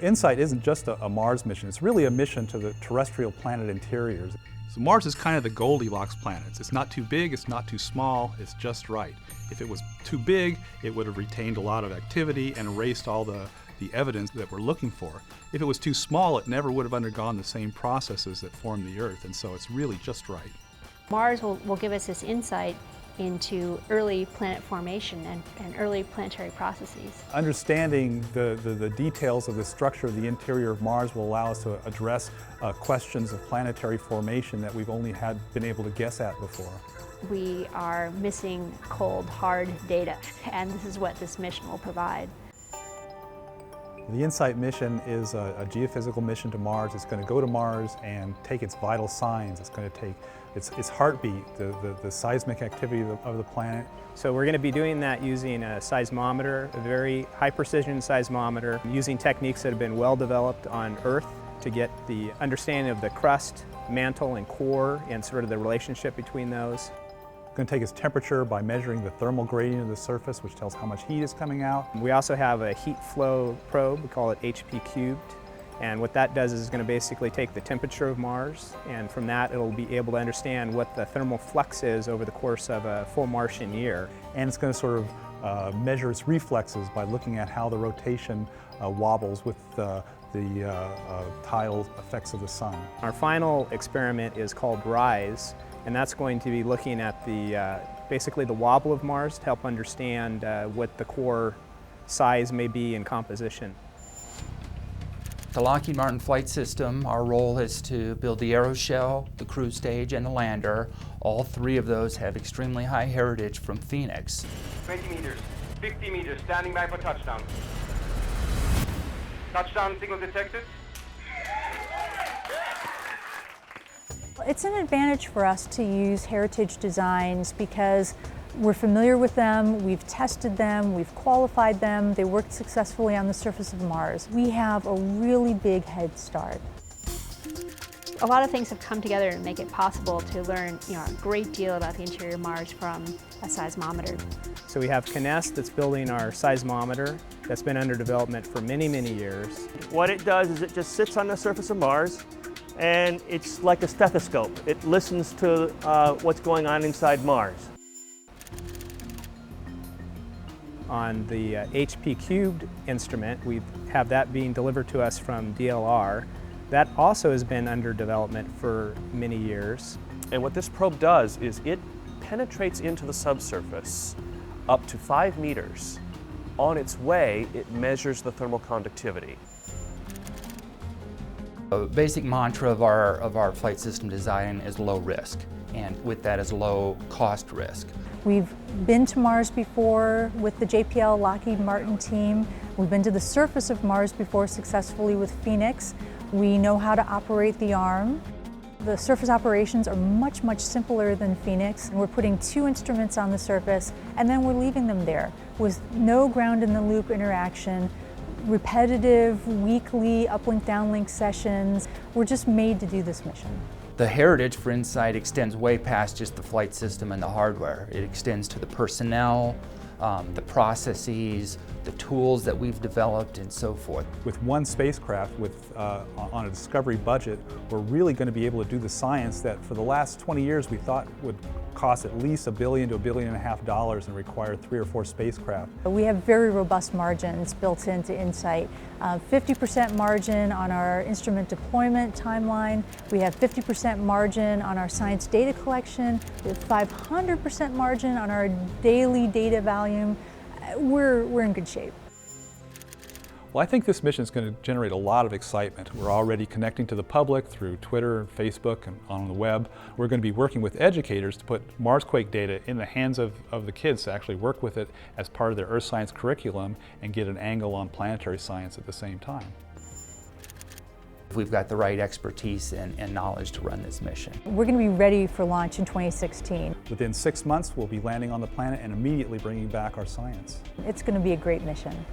InSight isn't just a Mars mission, it's really a mission to the terrestrial planet interiors. So Mars is kind of the Goldilocks planets. It's not too big, it's not too small, it's just right. If it was too big, it would have retained a lot of activity and erased all the evidence that we're looking for. If it was too small, it never would have undergone the same processes that formed the Earth, and so it's really just right. Mars will give us this insight into early planet formation and early planetary processes. Understanding the details of the structure of the interior of Mars will allow us to address questions of planetary formation that we've only been able to guess at before. We are missing cold, hard data, and this is what this mission will provide. The InSight mission is a geophysical mission to Mars. It's going to go to Mars and take its vital signs. It's going to take its heartbeat, the seismic activity of the planet. So we're going to be doing that using a seismometer, a very high precision seismometer, using techniques that have been well developed on Earth to get the understanding of the crust, mantle, and core, and sort of the relationship between those. It's going to take its temperature by measuring the thermal gradient of the surface, which tells how much heat is coming out. We also have a heat flow probe, we call it HP cubed. And what that does is it's going to basically take the temperature of Mars, and from that it'll be able to understand what the thermal flux is over the course of a full Martian year. And it's going to sort of measure its reflexes by looking at how the rotation wobbles with the tidal effects of the sun. Our final experiment is called RISE, and that's going to be looking at basically the wobble of Mars to help understand what the core size may be in composition. The Lockheed Martin flight system, our role is to build the aeroshell, the cruise stage, and the lander. All three of those have extremely high heritage from Phoenix. 20 meters, 50 meters, standing by for touchdown. Touchdown signal detected. It's an advantage for us to use heritage designs because we're familiar with them, we've tested them, we've qualified them, they worked successfully on the surface of Mars. We have a really big head start. A lot of things have come together to make it possible to learn a great deal about the interior of Mars from a seismometer. So we have Kinest that's building our seismometer that's been under development for many, many years. What it does is it just sits on the surface of Mars, and it's like a stethoscope. It listens to what's going on inside Mars. On the HP cubed instrument, we have that being delivered to us from DLR. That also has been under development for many years. And what this probe does is it penetrates into the subsurface up to 5 meters. On its way, it measures the thermal conductivity. The basic mantra of our flight system design is low risk, and with that is low cost risk. We've been to Mars before with the JPL Lockheed Martin team. We've been to the surface of Mars before successfully with Phoenix. We know how to operate the arm. The surface operations are much, much simpler than Phoenix. We're putting 2 instruments on the surface and then we're leaving them there with no ground-in-the-loop interaction, repetitive weekly uplink downlink sessions. We're just made to do this mission. The heritage for InSight extends way past just the flight system and the hardware. It extends to the personnel, the processes, the tools that we've developed, and so forth. With one spacecraft on a Discovery budget, we're really going to be able to do the science that for the last 20 years we thought would cost at least $1 billion to $1.5 billion and require 3 or 4 spacecraft. We have very robust margins built into InSight. 50% margin on our instrument deployment timeline. We have 50% margin on our science data collection. We have 500% margin on our daily data volume. We're in good shape. Well, I think this mission is going to generate a lot of excitement. We're already connecting to the public through Twitter, Facebook, and on the web. We're going to be working with educators to put Marsquake data in the hands of the kids to actually work with it as part of their earth science curriculum and get an angle on planetary science at the same time. We've got the right expertise and knowledge to run this mission. We're going to be ready for launch in 2016. Within 6 months, we'll be landing on the planet and immediately bringing back our science. It's going to be a great mission.